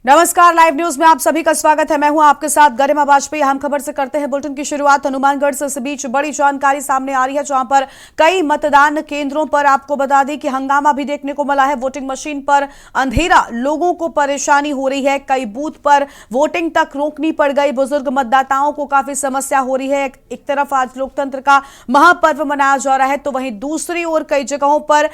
नमस्कार, live news में आप सभी का स्वागत है। मैं हूं आपके साथ गरिमा वाजपेयी। हम खबर से करते हैं बुलेटिन की शुरुआत हनुमानगढ़ से। इस बीच बड़ी जानकारी सामने आ रही है, जहां पर कई मतदान केंद्रों पर आपको बता दें कि हंगामा भी देखने को मिला है। वोटिंग मशीन पर अंधेरा, लोगों को परेशानी हो रही है। कई बूथ पर वोटिंग तक रोकनी पड़ गई। बुजुर्ग मतदाताओं को काफी समस्या हो रही है। एक तरफ आज लोकतंत्र का महापर्व मनाया जा रहा है, तो वहीं दूसरी ओर कई जगहों पर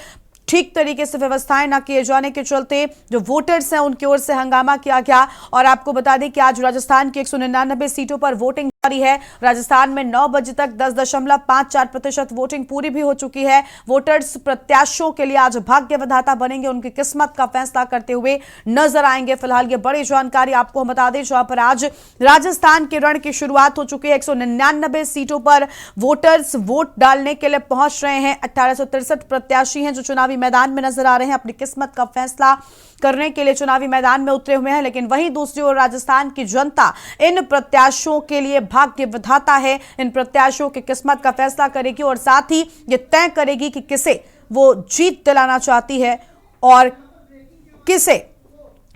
ठीक तरीके से व्यवस्थाएं न किए जाने के चलते जो वोटर्स हैं उनकी ओर से हंगामा किया गया। और आपको बता दें कि आज राजस्थान की 199 सीटों पर वोटिंग जारी है। राजस्थान में 9 बजे तक 10.54% वोटिंग पूरी भी हो चुकी है। वोटर्स प्रत्याशियों के लिए आज भाग्य विधाता बनेंगे, उनकी किस्मत का फैसला करते हुए नजर आएंगे। फिलहाल ये बड़ी जानकारी आपको हम बता दें, जहां पर आज राजस्थान के रण की शुरुआत हो चुकी है। 199 सीटों पर वोटर्स वोट डालने के लिए पहुंच रहे हैं। 1863 प्रत्याशी हैं जो चुनावी मैदान में नजर आ रहे हैं, अपनी किस्मत का फैसला करने के लिए चुनावी मैदान में उतरे हुए हैं। लेकिन वहीं दूसरी ओर राजस्थान की जनता इन प्रत्याशियों के लिए भाग्य विधाता है। इन प्रत्याशियों की किस्मत का फैसला करेगी और साथ ही ये तय करेगी कि किसे वो जीत दिलाना चाहती है और किसे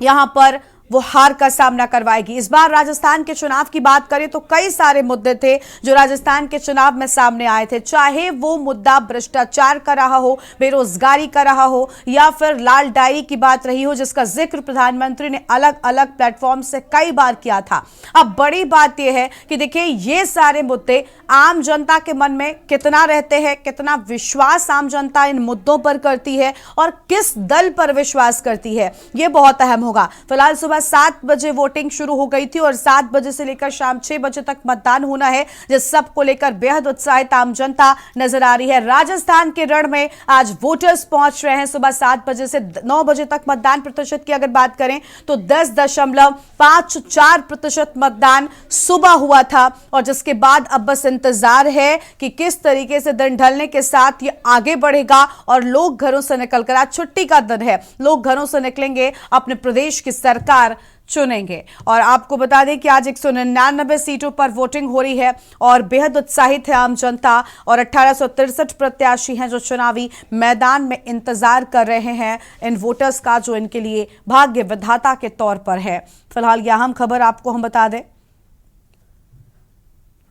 यहां पर वो हार का सामना करवाएगी। इस बार राजस्थान के चुनाव की बात करें तो कई सारे मुद्दे थे जो राजस्थान के चुनाव में सामने आए थे, चाहे वो मुद्दा भ्रष्टाचार का रहा हो, बेरोजगारी का रहा हो, या फिर लाल डायरी की बात रही हो, जिसका जिक्र प्रधानमंत्री ने अलग अलग प्लेटफॉर्म से कई बार किया था। अब बड़ी बात यह है कि देखिए, ये सारे मुद्दे आम जनता के मन में कितना रहते हैं, कितना विश्वास आम जनता इन मुद्दों पर करती है और किस दल पर विश्वास करती है, यह बहुत अहम होगा। फिलहाल सुबह 7 बजे वोटिंग शुरू हो गई थी और 7 बजे से लेकर शाम 6 बजे तक मतदान होना है, जिस सब को लेकर बेहद उत्साहित आम जनता नजर आ रही है। राजस्थान के रण में आज वोटर्स पहुंच रहे हैं। सुबह 7 बजे से 9 बजे तक मतदान प्रतिशत की अगर बात करें तो 10.54% मतदान सुबह हुआ था, और जिसके बाद अब बस इंतजार है कि किस तरीके से दिन ढलने के साथ ये आगे बढ़ेगा और लोग घरों से निकलकर, आज छुट्टी का दिन है, लोग घरों से निकलेंगे, अपने प्रदेश की सरकार चुनेंगे। और आपको बता दें कि आज 199 सीटों पर वोटिंग हो रही है और बेहद उत्साहित है आम जनता। और 1863 प्रत्याशी हैं जो चुनावी मैदान में इंतजार कर रहे हैं इन वोटर्स का, जो इनके लिए भाग्य विधाता के तौर पर है। फिलहाल यह अहम खबर आपको हम बता दें,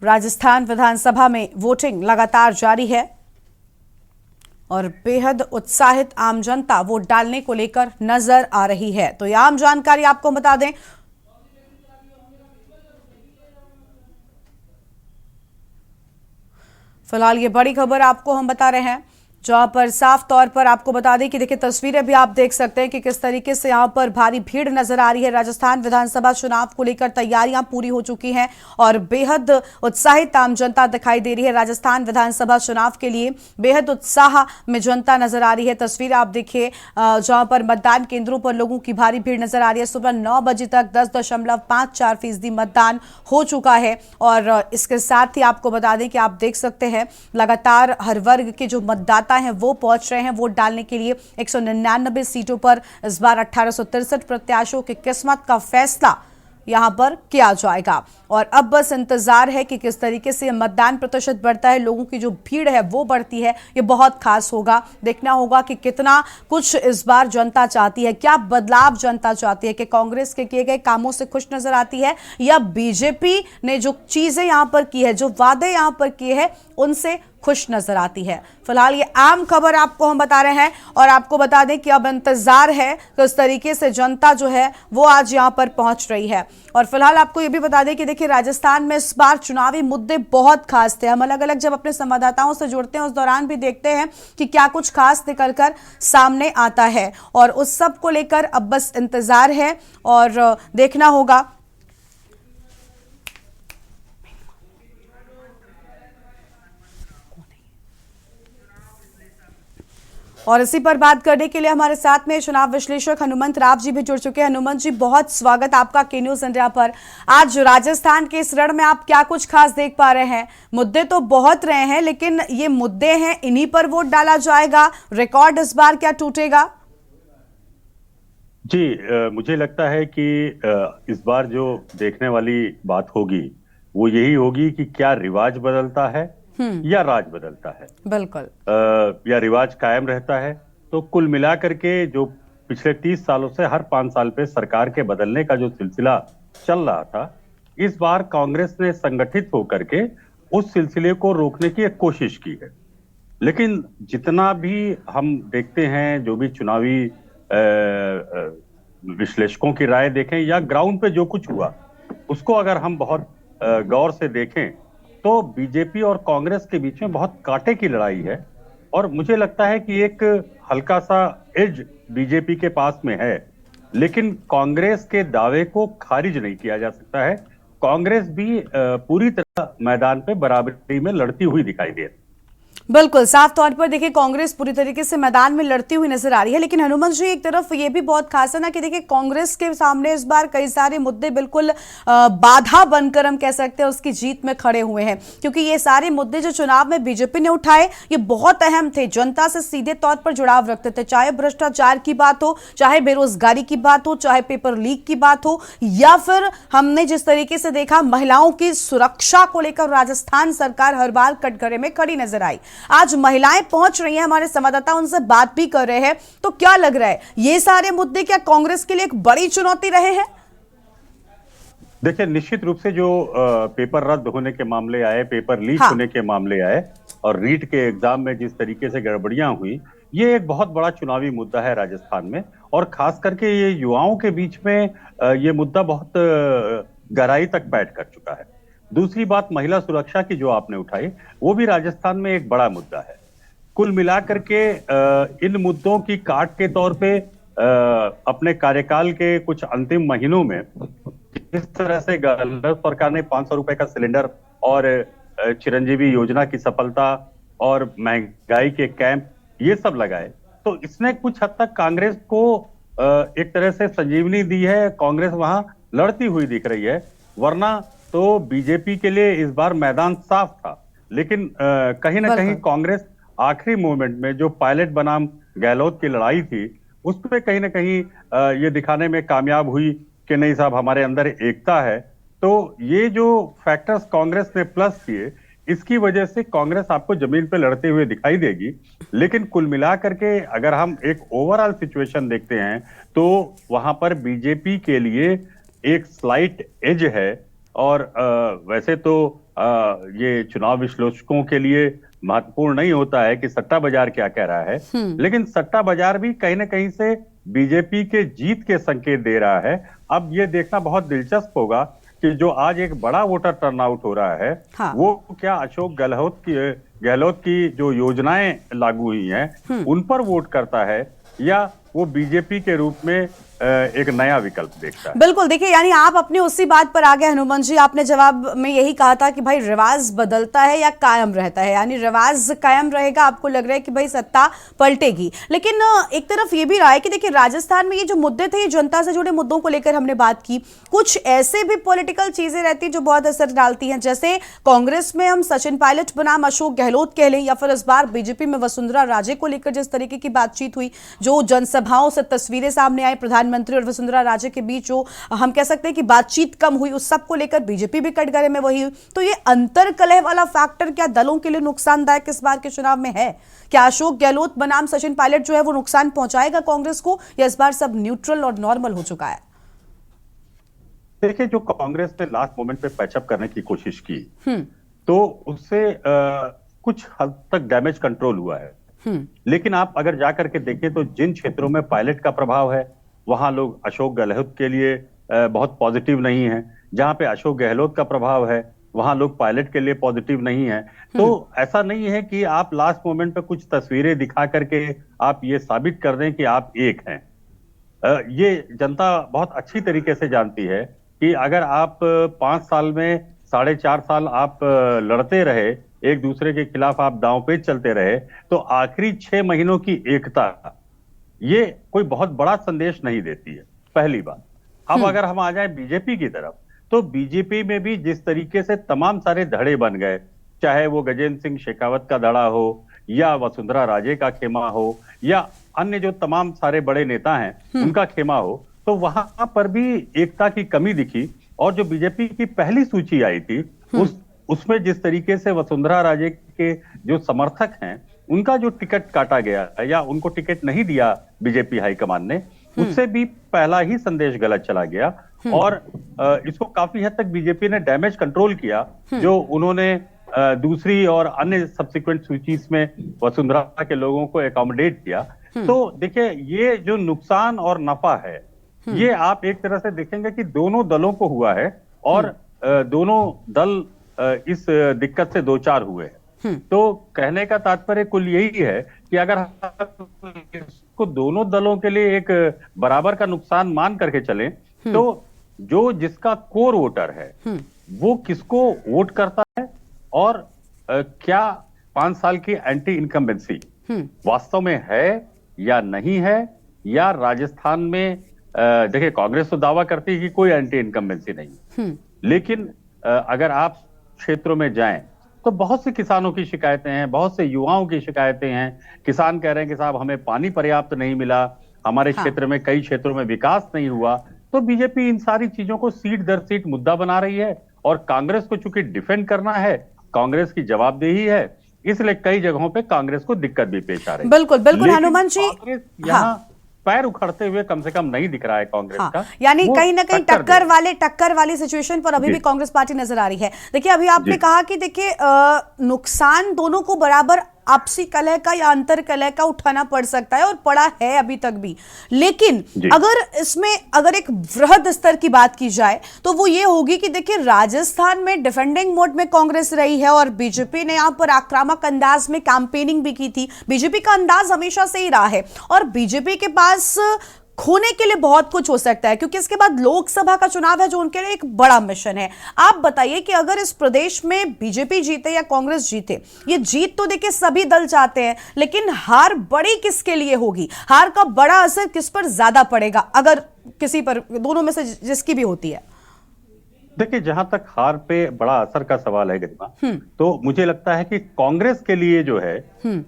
राजस्थान विधानसभा में वोटिंग लगातार जारी है और बेहद उत्साहित आम जनता वोट डालने को लेकर नजर आ रही है। तो यह आम जानकारी आपको बता दें। फिलहाल ये बड़ी खबर आपको हम बता रहे हैं, जहां पर साफ तौर पर आपको बता दें कि देखिए, तस्वीरें भी आप देख सकते हैं कि किस तरीके से यहां पर भारी भीड़ नजर आ रही है। राजस्थान विधानसभा चुनाव को लेकर तैयारियां पूरी हो चुकी हैं और बेहद उत्साहित आम जनता दिखाई दे रही है। राजस्थान विधानसभा चुनाव के लिए बेहद उत्साह में जनता नजर आ रही है। तस्वीरें आप देखिए, जहां पर मतदान केंद्रों पर लोगों की भारी भीड़ नजर आ रही है। सुबह 9 बजे तक 10.54% मतदान हो चुका है। और इसके साथ ही आपको बता दें कि आप देख सकते हैं लगातार हर वर्ग के जो मतदाता हैं वो पहुंच रहे हैं वोट डालने के लिए। 199 सीटों पर इस बार 1863 प्रत्याशियों की किस्मत का फैसला यहां पर किया जाएगा। और अब बस इंतजार है कि किस तरीके से मतदान प्रतिशत बढ़ता है, लोगों की जो भीड़ है वो बढ़ती है। ये बहुत खास होगा, देखना होगा कि कितना कुछ इस बार जनता चाहती है, क्या बदलाव जनता चाहती है, कि कांग्रेस के किए गए कामों से खुश नजर आती है या बीजेपी ने जो चीजें यहां पर की है, जो वादे यहां पर किए हैं, उनसे खुश नजर आती है। फिलहाल ये आम खबर आपको हम बता रहे हैं और आपको बता दें कि अब इंतजार है कि उस तरीके से जनता जो है वो आज यहां पर पहुंच रही है। और फिलहाल आपको ये भी बता दें कि देखिए, राजस्थान में इस बार चुनावी मुद्दे बहुत खास थे। हम अलग अलग जब अपने संवाददाताओं से जुड़ते हैं उस दौरान भी देखते हैं कि क्या कुछ खास निकलकर सामने आता है, और उस सब को लेकर अब बस इंतजार है और देखना होगा। और इसी पर बात करने के लिए हमारे साथ में चुनाव विश्लेषक हनुमंत राव जी भी जुड़ चुके हैं। हनुमंत जी, बहुत स्वागत आपका के न्यूज इंडिया पर। आज राजस्थान के इस रण में आप क्या कुछ खास देख पा रहे हैं? मुद्दे तो बहुत रहे हैं, लेकिन ये मुद्दे हैं, इन्हीं पर वोट डाला जाएगा। रिकॉर्ड इस बार क्या टूटेगा? जी, मुझे लगता है कि इस बार जो देखने वाली बात होगी वो यही होगी कि क्या रिवाज बदलता है या राज बदलता है। बिल्कुल। या रिवाज कायम रहता है। तो कुल मिलाकर के जो पिछले 30 सालों से हर 5 साल पे सरकार के बदलने का जो सिलसिला चल रहा था, इस बार कांग्रेस ने संगठित होकर के उस सिलसिले को रोकने की एक कोशिश की है। लेकिन जितना भी हम देखते हैं, जो भी चुनावी विश्लेषकों की राय देखें या ग्राउंड पे जो कुछ हुआ, उसको अगर हम बहुत गौर से देखें तो बीजेपी और कांग्रेस के बीच में बहुत कांटे की लड़ाई है। और मुझे लगता है कि एक हल्का सा एज बीजेपी के पास में है, लेकिन कांग्रेस के दावे को खारिज नहीं किया जा सकता है। कांग्रेस भी पूरी तरह मैदान पे बराबरी में लड़ती हुई दिखाई दे रही है। बिल्कुल, साफ तौर पर देखिए कांग्रेस पूरी तरीके से मैदान में लड़ती हुई नजर आ रही है। लेकिन हनुमान जी, एक तरफ ये भी बहुत खास है ना कि देखिए कांग्रेस के सामने इस बार कई सारे मुद्दे बिल्कुल बाधा बनकर, हम कह सकते हैं, उसकी जीत में खड़े हुए हैं। क्योंकि ये सारे मुद्दे जो चुनाव में बीजेपी ने उठाए, ये बहुत अहम थे, जनता से सीधे तौर पर जुड़ाव रखते थे। चाहे भ्रष्टाचार की बात हो, चाहे बेरोजगारी की बात हो, चाहे पेपर लीक की बात हो, या फिर हमने जिस तरीके से देखा महिलाओं की सुरक्षा को लेकर राजस्थान सरकार हर बार कटघरे में खड़ी नजर आई। आज महिलाएं पहुंच रही हैं, हमारे संवाददाता उनसे बात भी कर रहे हैं। तो क्या लग रहा है, ये सारे मुद्दे क्या कांग्रेस के लिए एक बड़ी चुनौती रहे हैं? देखिए, निश्चित रूप से जो पेपर रद्द होने के मामले आए, पेपर लीक होने के मामले आए और रीट के एग्जाम में जिस तरीके से गड़बड़ियां हुई, ये एक बहुत बड़ा चुनावी मुद्दा है राजस्थान में। और खास करके ये युवाओं के बीच में ये मुद्दा बहुत गहराई तक बैठ कर चुका है। दूसरी बात, महिला सुरक्षा की जो आपने उठाई, वो भी राजस्थान में एक बड़ा मुद्दा है। कुल मिलाकर के इन मुद्दों की काट के तौर पे अपने कार्यकाल के कुछ अंतिम महीनों में जिस तरह से गहलोत सरकार ने 500 रुपए का सिलेंडर और चिरंजीवी योजना की सफलता और महंगाई के कैंप ये सब लगाए, तो इसने कुछ हद तक कांग्रेस को एक तरह से संजीवनी दी है। कांग्रेस वहां लड़ती हुई दिख रही है, वरना तो बीजेपी के लिए इस बार मैदान साफ था। लेकिन कहीं ना कहीं कांग्रेस आखिरी मोमेंट में जो पायलट बनाम गहलोत की लड़ाई थी, उस पर कहीं ना कहीं ये दिखाने में कामयाब हुई कि नहीं साहब, हमारे अंदर एकता है। तो ये जो फैक्टर्स कांग्रेस ने प्लस किए, इसकी वजह से कांग्रेस आपको जमीन पे लड़ते हुए दिखाई देगी। लेकिन कुल मिलाकर के अगर हम एक ओवरऑल सिचुएशन देखते हैं, तो वहां पर बीजेपी के लिए एक स्लाइट एज है। और वैसे तो ये चुनाव विश्लेषकों के लिए महत्वपूर्ण नहीं होता है कि सट्टा बाजार क्या कह रहा है, लेकिन सट्टा बाजार भी कहीं ना कहीं से बीजेपी के जीत के संकेत दे रहा है। अब ये देखना बहुत दिलचस्प होगा कि जो आज एक बड़ा वोटर टर्नआउट हो रहा है, वो क्या अशोक गहलोत की जो योजनाएं लागू हुई हैं उन पर वोट करता है, या वो बीजेपी के रूप में एक नया विकल्प देखता है। बिल्कुल, देखिए यानी आप अपनी उसी बात पर आ गए हनुमान जी। आपने जवाब में यही कहा था कि भाई रिवाज बदलता है या कायम रहता है, यानी रिवाज कायम रहेगा, आपको लग रहा है कि भाई सत्ता पलटेगी। लेकिन एक तरफ ये भी रहा है कि देखिए राजस्थान में ये जो मुद्दे थे, ये जनता से जुड़े मुद्दों को लेकर हमने बात की। कुछ ऐसे भी पॉलिटिकल चीजें रहती है जो बहुत असर डालती हैं, जैसे कांग्रेस में हम सचिन पायलट बनाम अशोक गहलोत कह लें, या फिर इस बार बीजेपी में वसुंधरा राजे को लेकर जिस तरीके की बातचीत हुई, जो जनसभाओं से तस्वीरें सामने आई, प्रधानमंत्री और वसुंधरा राजे के बीच जो हम कह सकते हैं कि बातचीत कम हुई, उस सब को लेकर बीजेपी भी कटघरे में वही हुई। तो ये अंतर कलह वाला फैक्टर क्या दलों के लिए नुकसानदायक इस बार के चुनाव में है? क्या अशोक गहलोत बनाम सचिन पायलट जो है वो नुकसान पहुंचाएगा कांग्रेस को, या इस बार सब न्यूट्रल और नॉर्मल हो चुका है? देखिए, जो कांग्रेस ने लास्ट मोमेंट पे पैचअप करने की कोशिश की, तो उससे कुछ हद तक डैमेज कंट्रोल हुआ है। लेकिन आप अगर जाकर के देखें तो जिन क्षेत्रों में पायलट का प्रभाव है, वहां लोग अशोक गहलोत के लिए बहुत पॉजिटिव नहीं है। जहां पे अशोक गहलोत का प्रभाव है, वहां लोग पायलट के लिए पॉजिटिव नहीं है। तो ऐसा नहीं है कि आप लास्ट मोमेंट पे कुछ तस्वीरें दिखा करके आप ये साबित कर दें कि आप एक हैं। ये जनता बहुत अच्छी तरीके से जानती है कि अगर आप 5 साल में 4.5 साल आप लड़ते रहे, एक दूसरे के खिलाफ आप दांव पेच चलते रहे, तो आखिरी 6 महीनों की एकता ये कोई बहुत बड़ा संदेश नहीं देती है, पहली बात। अब अगर हम आ जाए बीजेपी की तरफ, तो बीजेपी में भी जिस तरीके से तमाम सारे धड़े बन गए, चाहे वो गजेंद्र सिंह शेखावत का धड़ा हो, या वसुंधरा राजे का खेमा हो, या अन्य जो तमाम सारे बड़े नेता हैं उनका खेमा हो, तो वहां पर भी एकता की कमी दिखी। और जो बीजेपी की पहली सूची आई थी, उसमें जिस तरीके से वसुंधरा राजे के जो समर्थक हैं, उनका जो टिकट काटा गया या उनको टिकट नहीं दिया बीजेपी हाईकमान ने, उससे भी पहला ही संदेश गलत चला गया और इसको काफी हद तक बीजेपी ने डैमेज कंट्रोल किया, जो उन्होंने दूसरी और अन्य सब्सिक्वेंट स्विचेस में वसुंधरा के लोगों को एकोमोडेट किया। तो देखिए, ये जो नुकसान और नफा है, ये आप एक तरह से देखेंगे कि दोनों दलों को हुआ है और दोनों दल इस दिक्कत से दो चार हुए हैं। तो कहने का तात्पर्य कुल यही है कि अगर इसको दोनों दलों के लिए एक बराबर का नुकसान मान करके चलें, तो जो जिसका कोर वोटर है वो किसको वोट करता है और क्या 5 साल की एंटी इनकम्बेंसी वास्तव में है या नहीं है, या राजस्थान में देखिए कांग्रेस तो दावा करती है कि कोई एंटी इनकम्बेंसी नहीं, लेकिन अगर आप क्षेत्रों में जाएं तो बहुत से किसानों की शिकायतें हैं, बहुत से युवाओं की शिकायतें हैं। किसान कह रहे हैं कि साहब हमें पानी पर्याप्त नहीं मिला, हमारे क्षेत्र में कई क्षेत्रों में विकास नहीं हुआ। तो बीजेपी इन सारी चीजों को सीट दर सीट मुद्दा बना रही है और कांग्रेस को चूंकि डिफेंड करना है, कांग्रेस की जवाबदेही है, इसलिए कई जगहों पे कांग्रेस को दिक्कत भी पेश आ रही है। बिल्कुल बिल्कुल हनुमान जी, यहाँ पैर उखड़ते हुए कम से कम नहीं दिख रहा है कांग्रेस का। यानी कहीं ना कहीं टक्कर वाली सिचुएशन पर अभी भी कांग्रेस पार्टी नजर आ रही है। देखिए, अभी आपने कहा कि देखिए नुकसान दोनों को बराबर आपसी कलह का या अंतर कलह का उठाना पड़ सकता है और पड़ा है अभी तक भी, लेकिन अगर एक वृहद स्तर की बात की जाए तो वो ये होगी कि देखिए राजस्थान में डिफेंडिंग मोड में कांग्रेस रही है और बीजेपी ने यहां पर आक्रामक अंदाज में कैंपेनिंग भी की थी। बीजेपी का अंदाज हमेशा से ही रहा है और बीजेपी के पास खोने के लिए बहुत कुछ हो सकता है, क्योंकि इसके बाद लोकसभा का चुनाव है जो उनके लिए एक बड़ा मिशन है। आप बताइए कि अगर इस प्रदेश में बीजेपी जीते या कांग्रेस जीते, ये जीत तो देखिए सभी दल चाहते हैं, लेकिन हार बड़ी किसके लिए होगी? हार का बड़ा असर किस पर ज्यादा पड़ेगा, अगर किसी पर, दोनों में से जिसकी भी होती है? देखिए, जहां तक हार पे बड़ा असर का सवाल है गरिमा, तो मुझे लगता है कि कांग्रेस के लिए जो है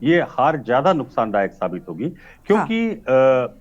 ये हार ज्यादा नुकसानदायक साबित होगी, क्योंकि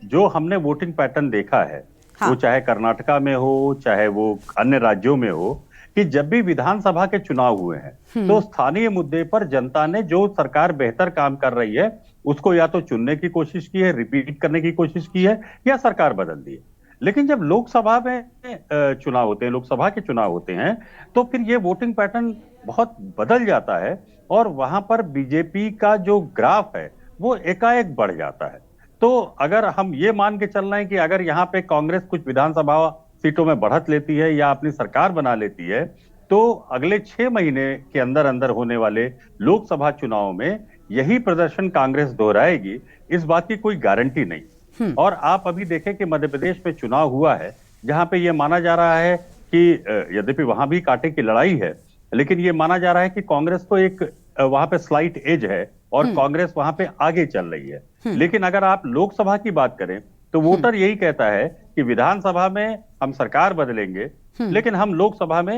जो हमने वोटिंग पैटर्न देखा है, वो चाहे कर्नाटका में हो चाहे वो अन्य राज्यों में हो, कि जब भी विधानसभा के चुनाव हुए हैं तो स्थानीय मुद्दे पर जनता ने जो सरकार बेहतर काम कर रही है उसको या तो चुनने की कोशिश की है, रिपीट करने की कोशिश की है, या सरकार बदल दी है। लेकिन जब लोकसभा में चुनाव होते हैं, लोकसभा के चुनाव होते हैं, तो फिर ये वोटिंग पैटर्न बहुत बदल जाता है और वहां पर बीजेपी का जो ग्राफ है वो एकाएक बढ़ जाता है। तो अगर हम ये मान के चल रहे हैं कि अगर यहाँ पे कांग्रेस कुछ विधानसभा सीटों में बढ़त लेती है या अपनी सरकार बना लेती है, तो अगले 6 महीने के अंदर अंदर होने वाले लोकसभा चुनाव में यही प्रदर्शन कांग्रेस दोहराएगी, इस बात की कोई गारंटी नहीं। और आप अभी देखें कि मध्य प्रदेश में चुनाव हुआ है जहां पे ये माना जा रहा है कि यद्यपि वहां भी कांटे की लड़ाई है, लेकिन ये माना जा रहा है कि कांग्रेस को एक वहां पे स्लाइट एज है और कांग्रेस वहां पे आगे चल रही है। लेकिन अगर आप लोकसभा की बात करें तो वोटर यही कहता है कि विधानसभा में हम सरकार बदलेंगे, लेकिन हम लोकसभा में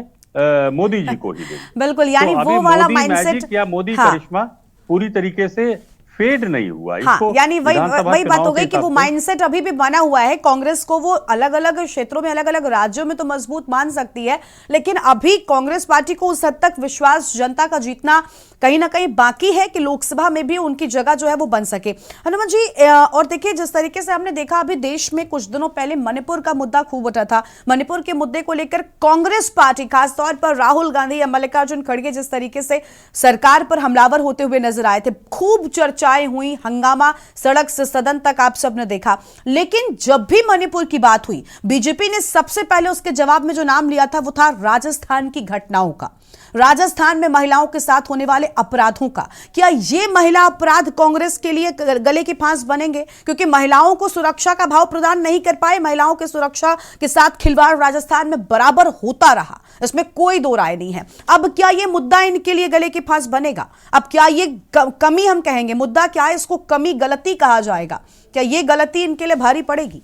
मोदी जी को ही देंगे। बिल्कुल, यानी तो वो वाला माइंडसेट या मोदी करिश्मा पूरी तरीके से फेड नहीं हुआ। यानी वही बात हो गई कि वो माइंडसेट अभी भी बना हुआ है। कांग्रेस को वो अलग अलग क्षेत्रों में, अलग अलग राज्यों में तो मजबूत मान सकती है, लेकिन अभी कांग्रेस पार्टी को उस हद तक विश्वास जनता का जीतना कहीं ना कहीं बाकी है कि लोकसभा में भी उनकी जगह जो है वो बन सके। हनुमान जी, और देखिए जिस तरीके से हमने देखा अभी देश में कुछ दिनों पहले मणिपुर का मुद्दा खूब उठा था। मणिपुर के मुद्दे को लेकर कांग्रेस पार्टी, खासतौर पर राहुल गांधी या मल्लिकार्जुन खड़गे जिस तरीके से सरकार पर हमलावर होते हुए नजर आए थे, खूब चर्चाएं हुई, हंगामा सड़क से सदन तक आप सबने देखा। लेकिन जब भी मणिपुर की बात हुई, बीजेपी ने सबसे पहले उसके जवाब में जो नाम लिया था वो था राजस्थान की घटनाओं का, राजस्थान में महिलाओं के साथ होने वाले अपराधों का। क्या ये महिला अपराध कांग्रेस के लिए गले की फांस बनेंगे? क्योंकि महिलाओं को सुरक्षा का भाव प्रदान नहीं कर पाए, महिलाओं के सुरक्षा के साथ खिलवाड़ राजस्थान में बराबर होता रहा, इसमें कोई दो राय नहीं है। अब क्या ये मुद्दा इनके लिए गले की फांस बनेगा? अब क्या ये कमी हम कहेंगे, मुद्दा क्या है, इसको कमी, गलती कहा जाएगा? क्या ये गलती इनके लिए भारी पड़ेगी?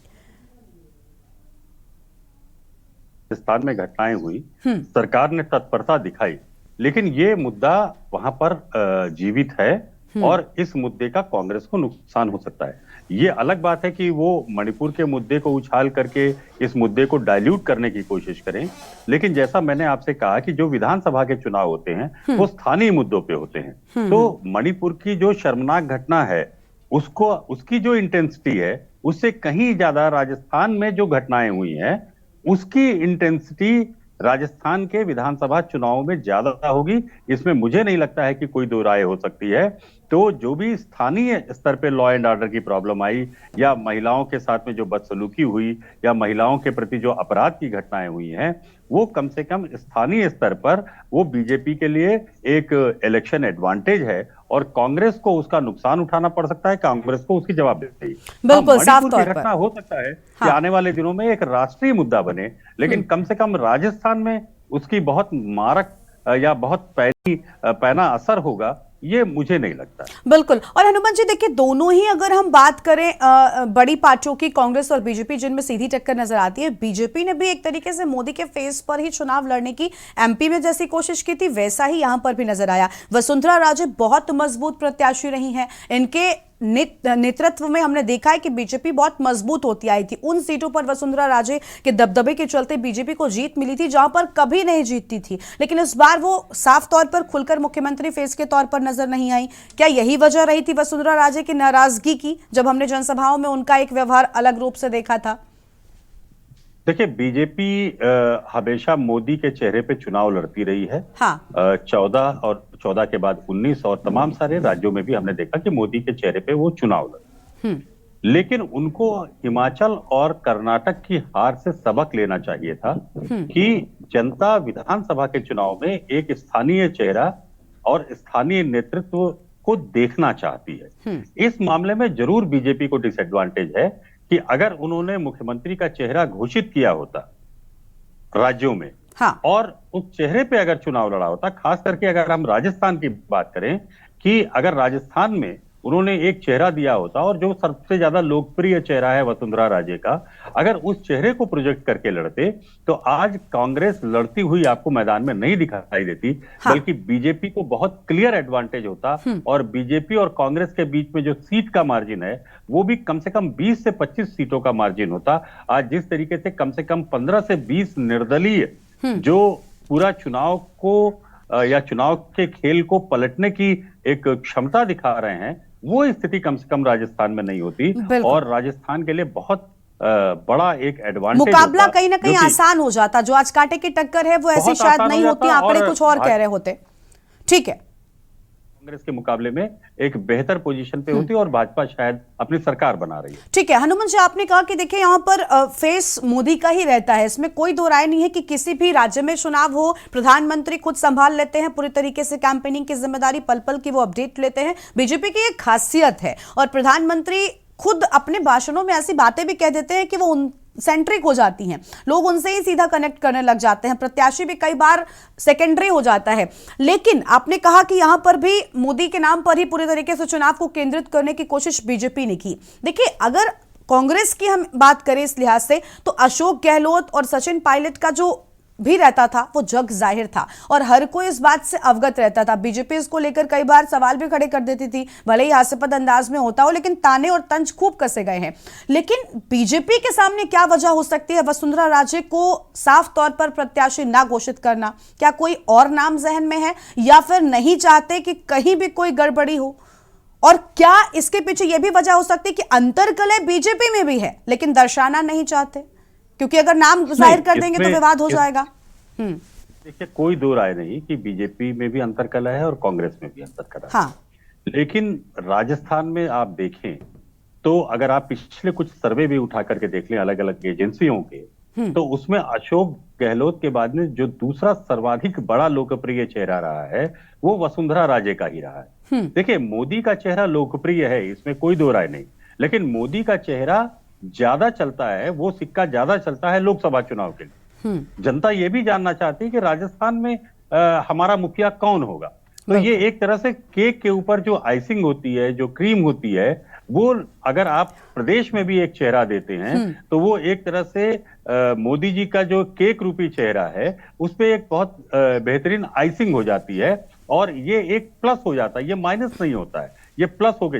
राजस्थान में घटनाएं हुई, सरकार ने तत्परता दिखाई, लेकिन ये मुद्दा वहां पर जीवित है और इस मुद्दे का कांग्रेस को नुकसान हो सकता है। ये अलग बात है कि वो मणिपुर के मुद्दे को उछाल करके इस मुद्दे को डाइल्यूट करने की कोशिश करें, लेकिन जैसा मैंने आपसे कहा कि जो विधानसभा के चुनाव होते हैं वो स्थानीय मुद्दों पे होते हैं। तो मणिपुर की जो शर्मनाक घटना है उसको, उसकी जो इंटेंसिटी है उससे कहीं ज्यादा राजस्थान में जो घटनाएं हुई हैं उसकी इंटेंसिटी राजस्थान के विधानसभा चुनाव में ज्यादा होगी। इसमें मुझे नहीं लगता है कि कोई दो राय हो सकती है। तो जो भी स्थानीय स्तर पे लॉ एंड ऑर्डर की प्रॉब्लम आई या महिलाओं के साथ में जो बदसलूकी हुई या महिलाओं के प्रति जो अपराध की घटनाएं हुई हैं, वो कम से कम स्थानीय स्तर पर वो बीजेपी के लिए एक इलेक्शन एडवांटेज है और कांग्रेस को उसका नुकसान उठाना पड़ सकता है, कांग्रेस को उसकी जवाबदेही। बिल्कुल साफ तौर पर घटना हो सकता है कि हाँ। आने वाले दिनों में एक राष्ट्रीय मुद्दा बने, लेकिन कम से कम राजस्थान में उसकी बहुत मारक या बहुत पैना असर होगा, ये मुझे नहीं लगता। बिल्कुल। और हनुमान जी देखिए, दोनों ही अगर हम बात करें बड़ी पार्टियों की, कांग्रेस और बीजेपी, जिनमें सीधी टक्कर नजर आती है, बीजेपी ने भी एक तरीके से मोदी के फेस पर ही चुनाव लड़ने की एमपी में जैसी कोशिश की थी, वैसा ही यहां पर भी नजर आया। वसुंधरा राजे बहुत मजबूत प्रत्याशी रही हैं, इनके नेतृत्व में हमने देखा है कि बीजेपी बहुत मजबूत होती आई थी। उन सीटों पर वसुंधरा राजे के दबदबे के चलते बीजेपी को जीत मिली थी जहां पर कभी नहीं जीतती थी, लेकिन इस बार वो साफ तौर पर खुलकर मुख्यमंत्री फेस के तौर पर नजर नहीं आई। क्या यही वजह रही थी वसुंधरा राजे की नाराजगी की, जब हमने जनसभाओं में उनका एक व्यवहार अलग रूप से देखा था? देखिए, बीजेपी हमेशा मोदी के चेहरे पे चुनाव लड़ती रही है। हाँ। 14 के बाद 19 और तमाम सारे राज्यों में भी हमने देखा कि मोदी के चेहरे पे वो चुनाव लड़े। लेकिन उनको हिमाचल और कर्नाटक की हार से सबक लेना चाहिए था कि जनता विधानसभा के चुनाव में एक स्थानीय चेहरा और स्थानीय नेतृत्व को देखना चाहती है। इस मामले में जरूर बीजेपी को डिसएडवांटेज है कि अगर उन्होंने मुख्यमंत्री का चेहरा घोषित किया होता राज्यों में, हाँ। और उस चेहरे पे अगर चुनाव लड़ा होता, खास करके अगर हम राजस्थान की बात करें कि अगर राजस्थान में उन्होंने एक चेहरा दिया होता और जो सबसे ज्यादा लोकप्रिय चेहरा है वसुंधरा राजे का, अगर उस चेहरे को प्रोजेक्ट करके लड़ते तो आज कांग्रेस लड़ती हुई आपको मैदान में नहीं दिखाई देती। हाँ। बल्कि बीजेपी को बहुत क्लियर एडवांटेज होता और बीजेपी और कांग्रेस के बीच में जो सीट का मार्जिन है वो भी कम से कम 20 से 25 सीटों का मार्जिन होता। आज जिस तरीके से कम 15 से 20 निर्दलीय जो पूरा चुनाव को या चुनाव के खेल को पलटने की एक क्षमता दिखा रहे हैं, वो स्थिति कम से कम राजस्थान में नहीं होती और राजस्थान के लिए बहुत बड़ा एक एडवांटेज मुकाबला कहीं ना कहीं आसान हो जाता। जो आज कांटे की टक्कर है वो ऐसी शायद नहीं होती, आंकड़े कुछ और कह रहे होते। ठीक है, कांग्रेस के मुकाबले में एक बेहतर पोजीशन पे होती और भाजपा शायद अपनी सरकार बना रही है। ठीक है हनुमान जी, आपने कहा कि देखिए यहाँ पर फेस मोदी का ही रहता है, इसमें कोई दो राय नहीं है कि किसी भी राज्य में चुनाव हो, प्रधानमंत्री खुद संभाल लेते हैं पूरी तरीके से कैंपेनिंग की जिम्मेदारी, पल पल की वो अपडेट लेते हैं। बीजेपी की एक खासियत है और प्रधानमंत्री खुद अपने भाषणों में ऐसी बातें भी कह देते हैं कि वो सेंट्रिक हो जाती हैं, लोग उनसे ही सीधा कनेक्ट करने लग जाते हैं, प्रत्याशी भी कई बार सेकेंडरी हो जाता है। लेकिन आपने कहा कि यहां पर भी मोदी के नाम पर ही पूरे तरीके से चुनाव को केंद्रित करने की कोशिश बीजेपी ने की। देखिए, अगर कांग्रेस की हम बात करें इस लिहाज से, तो अशोक गहलोत और सचिन पायलट का जो भी रहता था वो जग जाहिर था और हर कोई इस बात से अवगत रहता था। बीजेपी इसको लेकर कई बार सवाल भी खड़े कर देती थी, भले ही हास्यास्पद अंदाज में होता हो, लेकिन ताने और तंज खूब कसे गए हैं। लेकिन बीजेपी के सामने क्या वजह हो सकती है वसुंधरा राजे को साफ तौर पर प्रत्याशी ना घोषित करना? क्या कोई और नाम जहन में है या फिर नहीं चाहते कि कहीं भी कोई गड़बड़ी हो? और क्या इसके पीछे यह भी वजह हो सकती है कि अंतर्कलह बीजेपी में भी है लेकिन दर्शाना नहीं चाहते, क्योंकि अगर नाम जाहिर कर देंगे तो विवाद हो जाएगा? देखिए, कोई दो राय नहीं कि बीजेपी में भी अंतर्कलह है और कांग्रेस में भी अंतर्कलह है। हाँ। लेकिन राजस्थान में आप देखें तो अगर आप पिछले कुछ सर्वे भी उठा करके देख लें अलग अलग एजेंसियों के, तो उसमें अशोक गहलोत के बाद में जो दूसरा सर्वाधिक बड़ा लोकप्रिय चेहरा रहा है वो वसुंधरा राजे का ही रहा है। देखिए, मोदी का चेहरा लोकप्रिय है, इसमें कोई दो राय नहीं, लेकिन मोदी का चेहरा ज्यादा चलता है, वो सिक्का ज्यादा चलता है लोकसभा चुनाव के लिए। जनता ये भी जानना चाहती है कि राजस्थान में हमारा मुखिया कौन होगा। तो ये एक तरह से केक के ऊपर जो आइसिंग होती है, जो क्रीम होती है, वो अगर आप प्रदेश में भी एक चेहरा देते हैं तो वो एक तरह से मोदी जी का जो केक रूपी चेहरा है उस पे एक बहुत बेहतरीन आइसिंग हो जाती है और ये एक प्लस हो जाता है, ये माइनस नहीं होता है, ये प्लस होके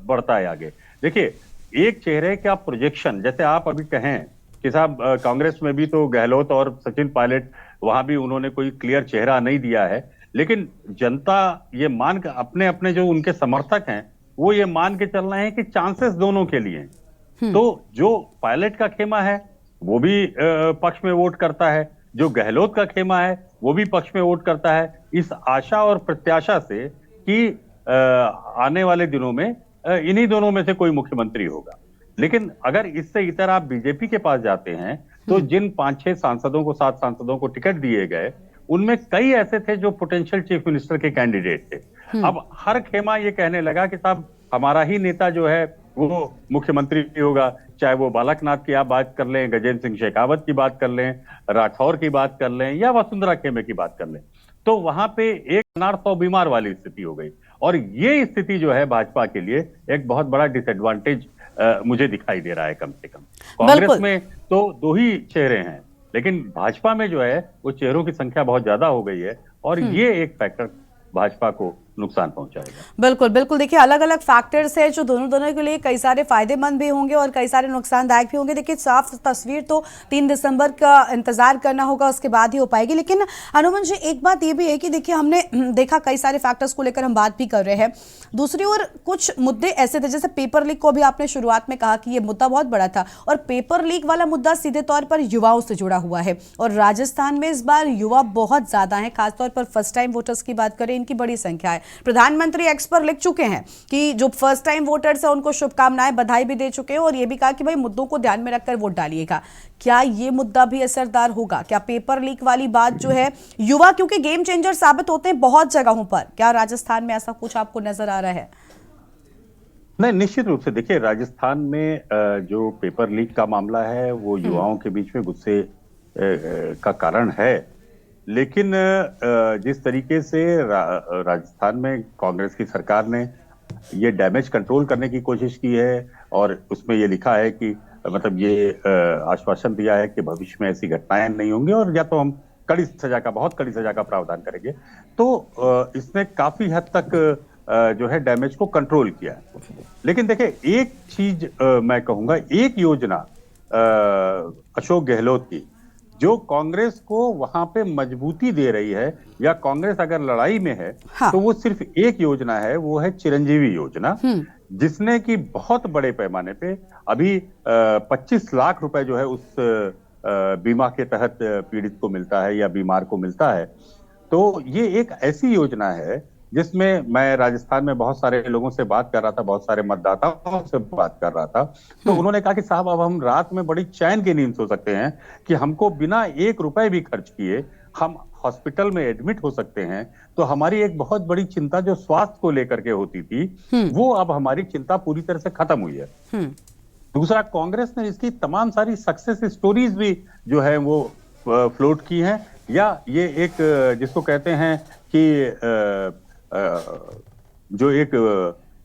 बढ़ता है आगे। देखिए, एक चेहरे का प्रोजेक्शन, जैसे आप अभी कहें कि साहब कांग्रेस में भी तो गहलोत और सचिन पायलट, वहां भी उन्होंने कोई क्लियर चेहरा नहीं दिया है, लेकिन जनता ये मान के अपने अपने जो उनके समर्थक हैं वो ये मान के चल रहे हैं कि चांसेस दोनों के लिए, तो जो पायलट का खेमा है वो भी पक्ष में वोट करता है, जो गहलोत का खेमा है वो भी पक्ष में वोट करता है, इस आशा और प्रत्याशा से कि आने वाले दिनों में इन्हीं दोनों में से कोई मुख्यमंत्री होगा। लेकिन अगर इससे इतर आप बीजेपी के पास जाते हैं तो जिन 5-6 सांसदों को 7 सांसदों को टिकट दिए गए उनमें कई ऐसे थे जो पोटेंशियल चीफ मिनिस्टर के कैंडिडेट थे। अब हर खेमा ये कहने लगा कि साहब हमारा ही नेता जो है वो मुख्यमंत्री होगा, चाहे वो बालकनाथ की आप बात कर लें, गजेंद्र सिंह शेखावत की बात कर लें, राठौर की बात कर लें या वसुंधरा खेमे की बात कर लें। तो वहां पे एक अनार 100 बीमार वाली स्थिति हो गई और ये स्थिति जो है भाजपा के लिए एक बहुत बड़ा डिसएडवांटेज मुझे दिखाई दे रहा है। कम से कम कांग्रेस में तो 2 ही चेहरे हैं, लेकिन भाजपा में जो है वो चेहरों की संख्या बहुत ज्यादा हो गई है और ये एक फैक्टर भाजपा को नुकसान पहुंचाएगा। बिल्कुल बिल्कुल, देखिए अलग अलग फैक्टर्स है जो दोनों के लिए कई सारे फायदेमंद भी होंगे और कई सारे नुकसानदायक भी होंगे। देखिए साफ तस्वीर तो 3 दिसंबर का इंतजार करना होगा, उसके बाद ही हो पाएगी। लेकिन हनुमान जी एक बात ये भी है कि देखिए हमने देखा कई सारे फैक्टर्स को लेकर हम बात भी कर रहे हैं, दूसरी ओर कुछ मुद्दे ऐसे थे जैसे पेपर लीक को भी आपने शुरुआत में कहा कि ये मुद्दा बहुत बड़ा था और पेपर लीक वाला मुद्दा सीधे तौर पर युवाओं से जुड़ा हुआ है और राजस्थान में इस बार युवा बहुत ज्यादा है, खासतौर पर फर्स्ट टाइम वोटर्स की बात करें इनकी बड़ी संख्या है। प्रधानमंत्री एक्स पर लिख चुके हैं कि जो फर्स्ट टाइम वोटर्स हैं उनको शुभकामनाएं, बधाई भी दे चुके हैं और ये भी कहा कि भाई मुद्दों को ध्यान में रखकर वोट डालिएगा। क्या ये मुद्दा भी असरदार होगा? क्या पेपर लीक वाली बात जो है, युवा क्योंकि गेम चेंजर साबित होते हैं बहुत जगहों पर, क्या राजस्थान में ऐसा कुछ आपको नजर आ रहा है? नहीं, निश्चित रूप से देखिए राजस्थान में जो पेपर लीक का मामला है वो युवाओं के बीच में गुस्से का कारण है, लेकिन जिस तरीके से राजस्थान में कांग्रेस की सरकार ने ये डैमेज कंट्रोल करने की कोशिश की है और उसमें ये लिखा है कि मतलब ये आश्वासन दिया है कि भविष्य में ऐसी घटनाएं नहीं होंगी और या तो हम बहुत कड़ी सजा का प्रावधान करेंगे, तो इसने काफी हद तक जो है डैमेज को कंट्रोल किया है। लेकिन देखिए एक चीज मैं कहूंगा, एक योजना अशोक गहलोत की जो कांग्रेस को वहां पे मजबूती दे रही है या कांग्रेस अगर लड़ाई में है तो वो सिर्फ एक योजना है, वो है चिरंजीवी योजना, जिसने कि बहुत बड़े पैमाने पे अभी 25 लाख रुपए जो है उस बीमा के तहत पीड़ित को मिलता है या बीमार को मिलता है। तो ये एक ऐसी योजना है जिसमें मैं राजस्थान में बहुत सारे लोगों से बात कर रहा था, बहुत सारे मतदाताओं से बात कर रहा था, तो उन्होंने कहा कि साहब अब हम रात में बड़ी चैन की नींद सो सकते हैं कि हमको बिना 1 रुपए भी खर्च किए हम हॉस्पिटल में एडमिट हो सकते हैं। तो हमारी एक बहुत बड़ी चिंता जो स्वास्थ्य को लेकर के होती थी वो अब हमारी चिंता पूरी तरह से खत्म हुई है। दूसरा, कांग्रेस ने इसकी तमाम सारी सक्सेस स्टोरीज भी जो है वो फ्लोट की हैं, या ये एक जिसको कहते हैं कि जो एक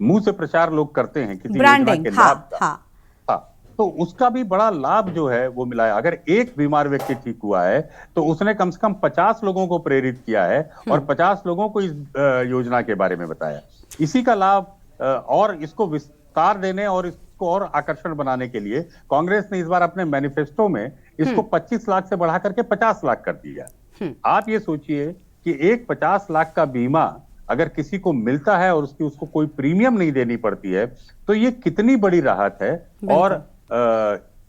मुंह से प्रचार लोग करते हैं किसी योजना के लाभ का, तो उसका भी बड़ा लाभ जो है वो मिला है। अगर एक बीमार व्यक्ति ठीक हुआ है तो उसने कम से कम 50 लोगों को प्रेरित किया है और 50 लोगों को इस योजना के बारे में बताया। इसी का लाभ और इसको विस्तार देने और इसको और आकर्षण बनाने के लिए कांग्रेस ने इस बार अपने मैनिफेस्टो में इसको 25 लाख से बढ़ा करके 50 लाख कर दिया। आप ये सोचिए कि एक 50 लाख का बीमा अगर किसी को मिलता है और उसको कोई प्रीमियम नहीं देनी पड़ती है तो ये कितनी बड़ी राहत है। और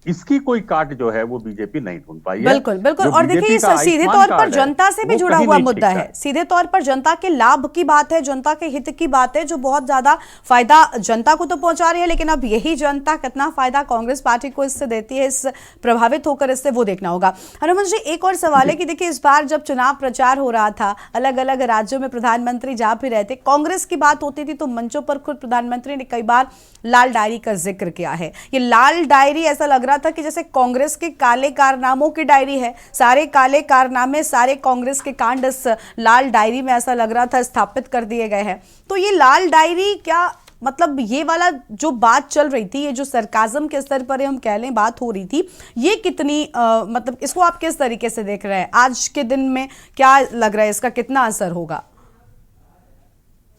इसकी कोई काट जो है वो बीजेपी नहीं ढूंढ पाई है। बिल्कुल बिल्कुल, और देखिए ये सीधे तौर पर जनता से भी जुड़ा हुआ मुद्दा है, सीधे तौर पर जनता के लाभ की बात है, जनता के हित की बात है, जो बहुत ज्यादा फायदा जनता को तो पहुंचा रही है, लेकिन अब यही जनता कितना फायदा कांग्रेस पार्टी को इससे देती है, इस प्रभावित होकर इससे वो देखना होगा। हनुमान जी एक और सवाल है कि देखिए इस बार जब चुनाव प्रचार हो रहा था, अलग अलग राज्यों में प्रधानमंत्री जा भी रहे थे, कांग्रेस की बात होती थी तो मंचों पर खुद प्रधानमंत्री ने कई बार लाल डायरी का जिक्र किया है। ये लाल डायरी ऐसा लग रहा था कि जैसे कांग्रेस के काले कारनामों की डायरी है, सारे काले कारनामे, सारे कांग्रेस के कांड इस लाल डायरी में ऐसा लग रहा था स्थापित कर दिए गए हैं। तो ये लाल डायरी क्या मतलब ये वाला जो बात चल रही थी, ये जो सरकाज़म के स्तर पर हम कह लें बात हो रही थी, ये कितनी मतलब इसको आप किस तरीके से देख रहे हैं? आज के दिन में क्या लग रहा है, इसका कितना असर होगा?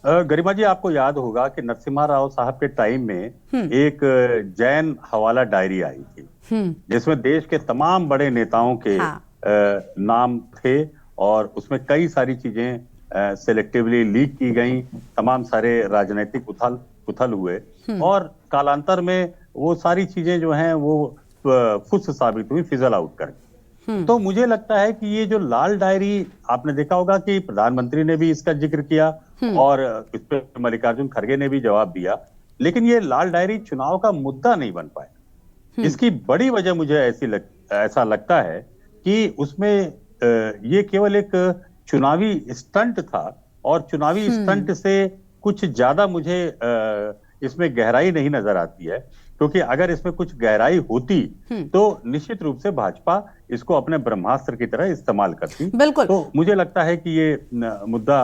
गरिमा जी, आपको याद होगा कि नरसिम्हा राव साहब के टाइम में एक जैन हवाला डायरी आई थी जिसमें देश के तमाम बड़े नेताओं के नाम थे और उसमें कई सारी चीजें सेलेक्टिवली लीक की गई, तमाम सारे राजनीतिक उथल उथल हुए और कालांतर में वो सारी चीजें जो हैं वो फुस साबित हुई, फिजल आउट कर। तो मुझे लगता है कि ये जो लाल डायरी, आपने देखा होगा कि प्रधानमंत्री ने भी इसका जिक्र किया और इस पर मल्लिकार्जुन खड़गे ने भी जवाब दिया, लेकिन ये लाल डायरी चुनाव का मुद्दा नहीं बन पाया। इसकी बड़ी वजह मुझे ऐसा लगता है कि उसमें ये केवल एक चुनावी स्टंट था और चुनावी स्टंट से कुछ ज्यादा मुझे इसमें गहराई नहीं नजर आती है, क्योंकि अगर इसमें कुछ गहराई होती तो निश्चित रूप से भाजपा इसको अपने ब्रह्मास्त्र की तरह इस्तेमाल करती। बिल्कुल। तो मुझे लगता है कि ये मुद्दा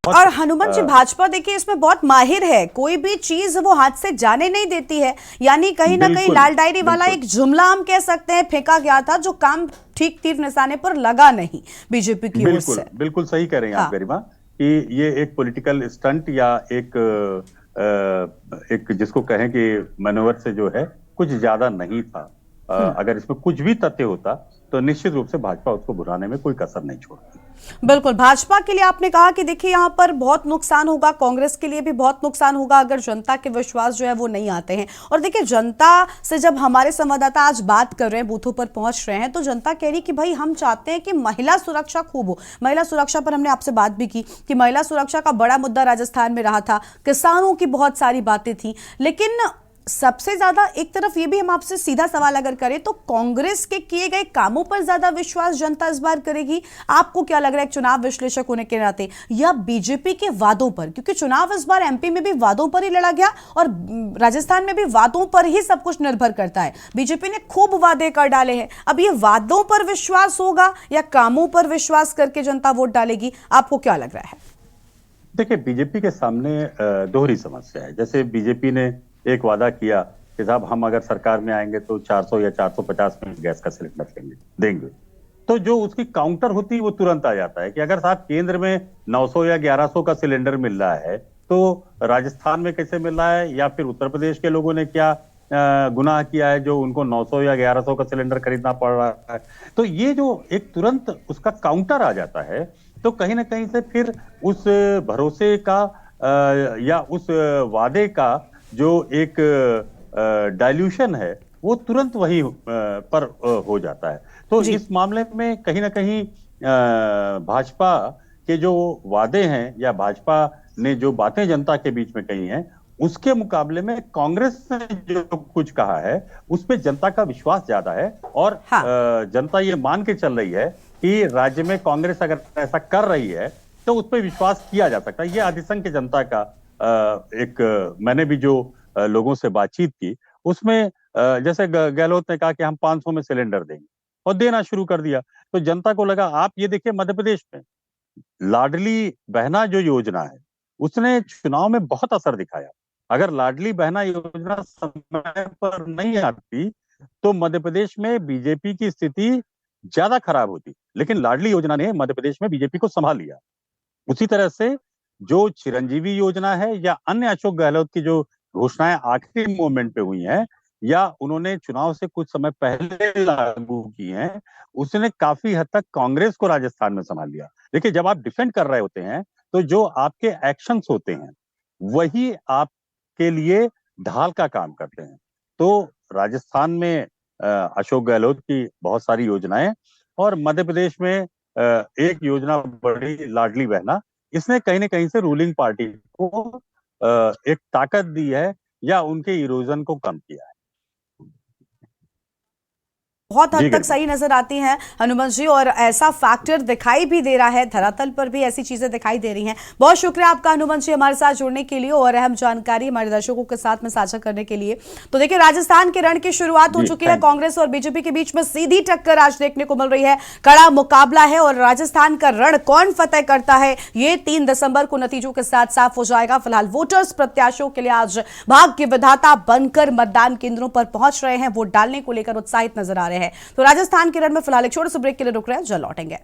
और हनुमान जी, भाजपा देखिए इसमें बहुत माहिर है, कोई भी चीज वो हाथ से जाने नहीं देती है। यानी कहीं ना कहीं लाल डायरी वाला एक जुमला हम कह सकते हैं फेंका गया था, जो काम ठीक तीर निशाने पर लगा नहीं बीजेपी की ओर से। बिल्कुल सही कह रहे हैं आप गरिमा, कि ये एक पॉलिटिकल स्टंट या एक जिसको कहें कि मैनोवर से जो है कुछ ज्यादा नहीं था। अगर इसमें कुछ भी तथ्य होता तो निश्चित रूप से भाजपा उसको भुनाने में कोई कसर नहीं छोड़ती। बिल्कुल, भाजपा के लिए आपने कहा कि देखिए यहाँ पर बहुत नुकसान होगा, कांग्रेस के लिए भी बहुत नुकसान होगा अगर जनता के विश्वास जो है वो नहीं आते हैं। और देखिए जनता से जब हमारे संवाददाता आज बात कर रहे हैं, बूथों पर पहुंच रहे हैं, तो जनता कह रही कि भाई हम चाहते हैं कि महिला सुरक्षा खूब हो। महिला सुरक्षा पर हमने आपसे बात भी की कि महिला सुरक्षा का बड़ा मुद्दा राजस्थान में रहा था, किसानों की बहुत सारी बातें थी, लेकिन सबसे ज्यादा एक तरफ ये भी हम आपसे सीधा सवाल अगर करें तो कांग्रेस के किए गए कामों पर ज्यादा विश्वास जनता इस बार करेगी। आपको क्या लग रहा है एक चुनाव विश्लेषक होने के नाते, या बीजेपी के वादों पर? क्योंकि चुनाव इस बार एमपी में भी वादों पर ही लड़ा गया और राजस्थान में भी वादों पर ही सब कुछ निर्भर करता है। बीजेपी ने खूब वादे कर डाले हैं, अब ये वादों पर विश्वास होगा या कामों पर विश्वास करके जनता वोट डालेगी? आपको क्या लग रहा है? देखिए, बीजेपी के सामने दोहरी समस्या है। जैसे बीजेपी ने एक वादा किया कि साहब हम अगर सरकार में आएंगे तो 400 या 450 में गैस का सिलेंडर देंगे, तो जो उसकी काउंटर होती वो तुरंत आ जाता है कि अगर साहब केंद्र में 900 या 1100 का सिलेंडर मिल रहा है तो राजस्थान में कैसे मिल रहा है, या फिर उत्तर प्रदेश के लोगों ने क्या गुनाह किया है जो उनको 900 या 1100 का सिलेंडर खरीदना पड़ रहा है। तो ये जो एक तुरंत उसका काउंटर आ जाता है, तो कहीं ना कहीं से फिर उस भरोसे का या उस वादे का जो एक डाइल्यूशन है वो तुरंत वही पर हो जाता है। तो इस मामले में कहीं ना कहीं भाजपा के जो वादे हैं या भाजपा ने जो बातें जनता के बीच में कही हैं, उसके मुकाबले में कांग्रेस ने जो कुछ कहा है उस पे जनता का विश्वास ज्यादा है। और जनता ये मान के चल रही है कि राज्य में कांग्रेस अगर ऐसा कर रही है तो उस पर विश्वास किया जा सकता है। ये अधिसंख्य जनता का मैंने भी जो लोगों से बातचीत की उसमें जैसे गहलोत ने कहा कि हम 500 में सिलेंडर देंगे और देना शुरू कर दिया, तो जनता को लगा। आप ये देखिए, मध्य प्रदेश में लाडली बहना जो योजना है उसने चुनाव में बहुत असर दिखाया। अगर लाडली बहना योजना समय पर नहीं आती तो मध्य प्रदेश में बीजेपी की स्थिति ज्यादा खराब होती, लेकिन लाडली योजना ने मध्य प्रदेश में बीजेपी को संभाल लिया। उसी तरह से जो चिरंजीवी योजना है या अन्य अशोक गहलोत की जो घोषणाएं आखिरी मोमेंट पे हुई हैं या उन्होंने चुनाव से कुछ समय पहले लागू की हैं, उसने काफी हद तक कांग्रेस को राजस्थान में संभाल लिया। देखिए, जब आप डिफेंड कर रहे होते हैं तो जो आपके एक्शंस होते हैं वही आपके लिए ढाल का काम करते हैं। तो राजस्थान में अशोक गहलोत की बहुत सारी योजनाएं और मध्य प्रदेश में एक योजना बड़ी लाडली बहना, इसने कहीं ना कहीं से रूलिंग पार्टी को एक ताकत दी है या उनके इरोजन को कम किया है। बहुत हद तक सही नजर आती हैं हनुमान जी, और ऐसा फैक्टर दिखाई भी दे रहा है, धरातल पर भी ऐसी चीजें दिखाई दे रही हैं। बहुत शुक्रिया आपका हनुमान जी हमारे साथ जुड़ने के लिए और अहम जानकारी हमारे दर्शकों के साथ में साझा करने के लिए। तो देखिए, राजस्थान के रण की शुरुआत हो चुकी है। कांग्रेस और बीजेपी के बीच में सीधी टक्कर आज देखने को मिल रही है, कड़ा मुकाबला है और राजस्थान का रण कौन फतेह करता है ये 3 दिसंबर को नतीजों के साथ साफ हो जाएगा। फिलहाल वोटर्स प्रत्याशियों के लिए आज भाग्य विधाता बनकर मतदान केंद्रों पर पहुंच रहे हैं, वोट डालने को लेकर उत्साहित नजर आ रहे हैं। तो राजस्थान के रण में फिलहाल एक छोटे से ब्रेक के लिए रुक रहे हैं, जल्द लौटेंगे।